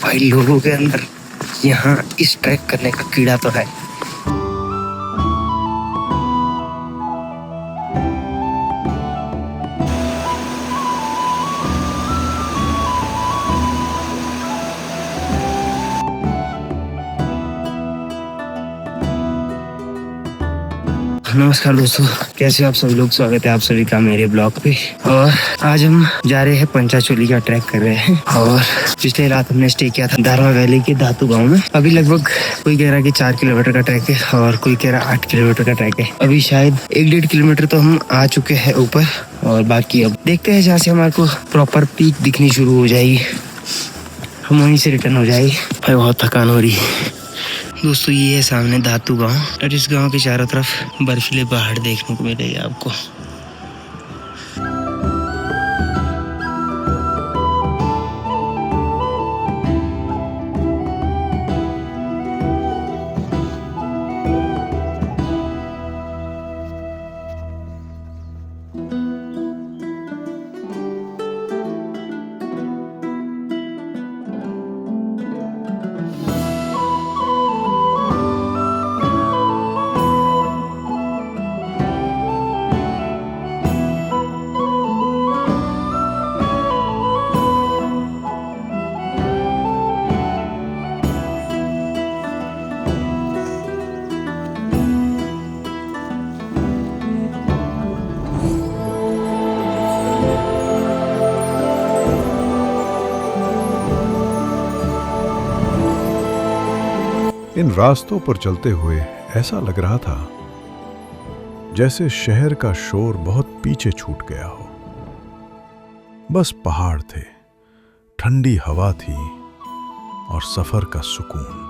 भाई लोगों के अंदर यहाँ इस ट्रैक करने का कीड़ा तो है। नमस्कार दोस्तों, कैसे हो आप सभी लोग। स्वागत है आप सभी का मेरे ब्लॉग पे। और आज हम जा रहे हैं पंचाचोली का ट्रैक कर रहे हैं। और पिछले रात हमने स्टे किया था दारवा वैली के धातु गांव में। अभी लगभग कोई कह रहा है कि 4 किलोमीटर का ट्रैक है और कोई कह रहा है 8 किलोमीटर का ट्रैक है। अभी शायद 1-1.5 किलोमीटर तो हम आ चुके हैं ऊपर, और बाकी अब देखते हैं जहाँ से हमारे को प्रॉपर पीक दिखनी शुरू हो जाएगी, हम वहीं से रिटर्न हो जाएगी। भाई बहुत थकान हो रही है दोस्तों। ये है सामने धातु गांव, और इस गांव के चारों तरफ बर्फीले पहाड़ देखने को मिलेंगे आपको। इन रास्तों पर चलते हुए ऐसा लग रहा था जैसे शहर का शोर बहुत पीछे छूट गया हो। बस पहाड़ थे, ठंडी हवा थी और सफर का सुकून।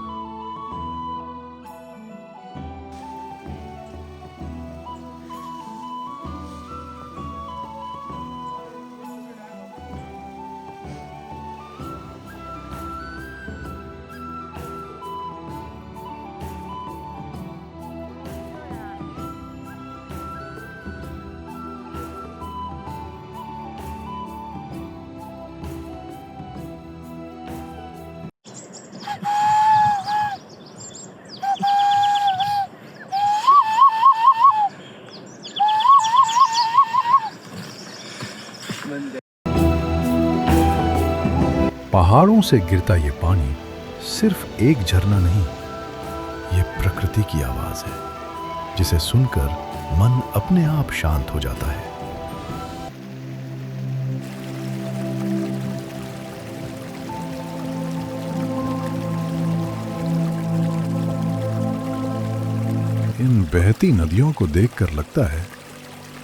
पहाड़ों से गिरता ये पानी सिर्फ एक झरना नहीं, ये प्रकृति की आवाज है जिसे सुनकर मन अपने आप शांत हो जाता है। इन बहती नदियों को देखकर लगता है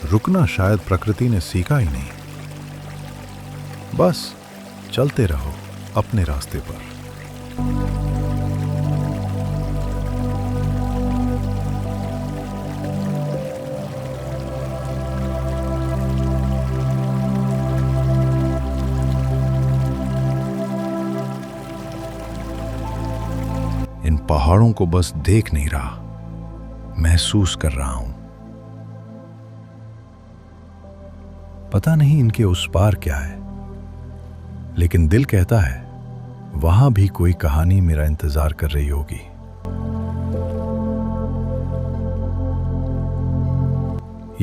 रुकना शायद प्रकृति ने सीखा ही नहीं। बस चलते रहो अपने रास्ते पर। इन पहाड़ों को बस देख नहीं रहा, महसूस कर रहा हूं। पता नहीं इनके उस पार क्या है, लेकिन दिल कहता है वहां भी कोई कहानी मेरा इंतजार कर रही होगी।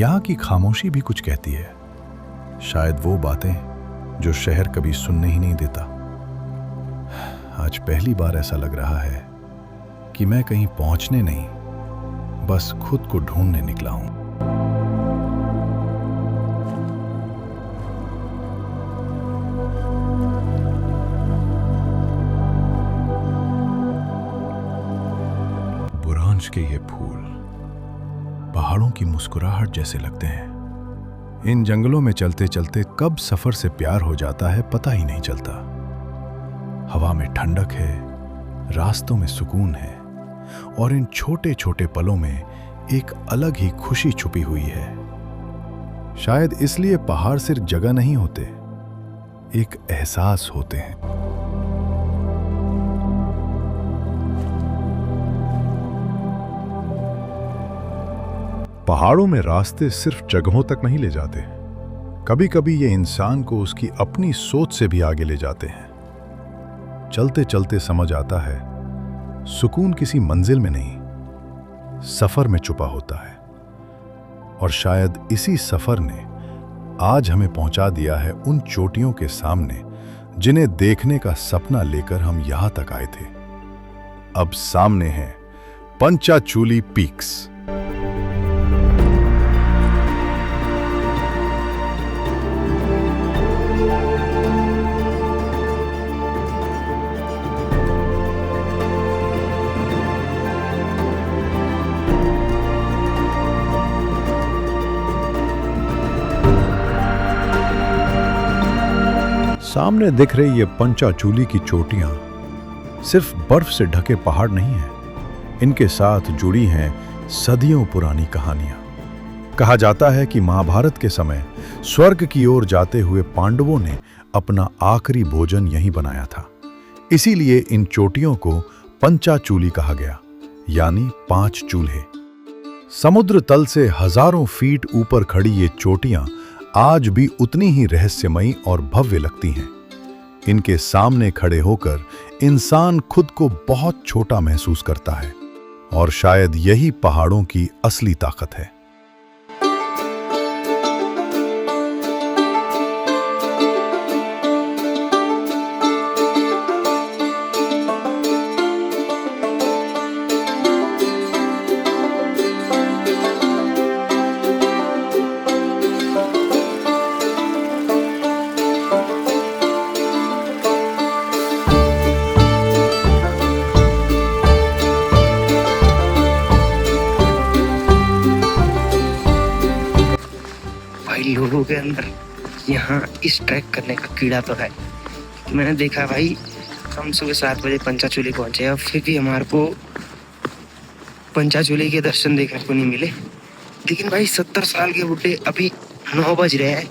यहां की खामोशी भी कुछ कहती है, शायद वो बातें जो शहर कभी सुनने ही नहीं देता। आज पहली बार ऐसा लग रहा है कि मैं कहीं पहुंचने नहीं, बस खुद को ढूंढने निकला हूं। के ये फूल पहाड़ों की मुस्कुराहट जैसे लगते हैं। इन जंगलों में चलते चलते कब सफर से प्यार हो जाता है पता ही नहीं चलता। हवा में ठंडक है, रास्तों में सुकून है, और इन छोटे छोटे पलों में एक अलग ही खुशी छुपी हुई है। शायद इसलिए पहाड़ सिर्फ जगह नहीं होते, एक एहसास होते हैं। पहाड़ों में रास्ते सिर्फ जगहों तक नहीं ले जाते, कभी कभी ये इंसान को उसकी अपनी सोच से भी आगे ले जाते हैं। चलते चलते समझ आता है, सुकून किसी मंजिल में नहीं, सफर में छुपा होता है। और शायद इसी सफर ने आज हमें पहुंचा दिया है उन चोटियों के सामने जिन्हें देखने का सपना लेकर हम यहां तक आए थे। अब सामने है पंचाचूली पीक्स। सामने दिख रही ये पंचाचूली की चोटियां सिर्फ बर्फ से ढके पहाड़ नहीं हैं, इनके साथ जुड़ी हैं सदियों पुरानी कहानियां। कहा जाता है कि महाभारत के समय स्वर्ग की ओर जाते हुए पांडवों ने अपना आखिरी भोजन यहीं बनाया था। इसीलिए इन चोटियों को पंचाचूली कहा गया, यानी 5 चूल्हे। समुद्र तल से हजारों फीट ऊपर खड़ी ये चोटियां आज भी उतनी ही रहस्यमयी और भव्य लगती हैं। इनके सामने खड़े होकर इंसान खुद को बहुत छोटा महसूस करता है, और शायद यही पहाड़ों की असली ताकत है। लोगों के अंदर यहाँ इस ट्रैक करने का कीड़ा तो है। मैंने देखा भाई, हम सुबह 7 बजे पंचाचूली पहुंचे और फिर भी हमारे को पंचाचूली के दर्शन देखने को नहीं मिले। लेकिन भाई 70 साल के बुढ़े अभी 9 बज रहे हैं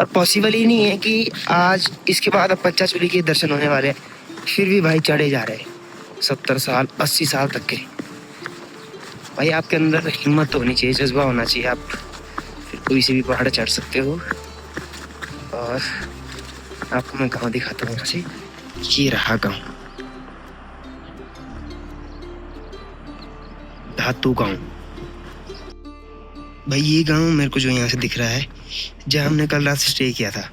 और पॉसिबल ही नहीं है कि आज इसके बाद अब पंचाचूली के दर्शन होने वाले हैं, फिर भी भाई चढ़े जा रहे हैं 70 साल 80 साल तक के। भाई आपके अंदर हिम्मत होनी चाहिए, जज्बा होना चाहिए, आप कोई से भी पहाड़ चढ़ सकते हो। और आपको मैं गांव दिखाता हूँ। यहाँ से ये रहा गांव, धातु गांव। भाई ये गांव मेरे को जो यहाँ से दिख रहा है, जहाँ हमने कल रात स्टे किया था।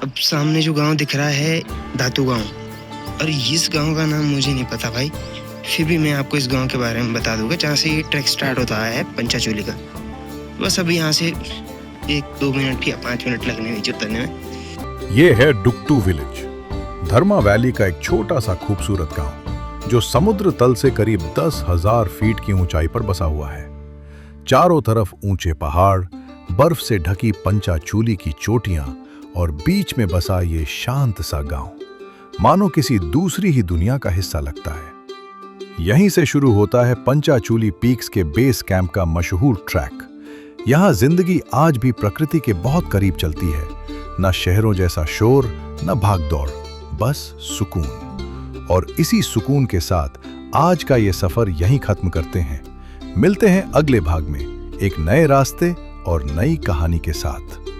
अब सामने जो गांव दिख रहा है धातु गांव, और इस गांव का नाम मुझे नहीं पता भाई, फिर भी मैं आपको इस गांव के बारे में बता दूंगा, जहाँ से ये ट्रैक स्टार्ट होता है पंचाचूली का। बस अभी यहाँ से 1-2 मिनट या 5 मिनट लगने नीचे उतरने में। ये है डुक्टू विलेज, धर्मा वैली का एक छोटा सा खूबसूरत गांव जो समुद्र तल से करीब 10,000 फीट की ऊंचाई पर बसा हुआ है। चारों तरफ ऊंचे पहाड़, बर्फ से ढकी पंचाचूली की चोटियां और बीच में बसा ये शांत सा गांव मानो किसी दूसरी ही दुनिया का हिस्सा लगता है। यहीं से शुरू होता है पंचाचूली पीक्स के बेस कैंप का मशहूर ट्रैक। यहाँ जिंदगी आज भी प्रकृति के बहुत करीब चलती है, न शहरों जैसा शोर, न भागदौड़, बस सुकून। और इसी सुकून के साथ आज का ये सफर यहीं खत्म करते हैं। मिलते हैं अगले भाग में एक नए रास्ते और नई कहानी के साथ।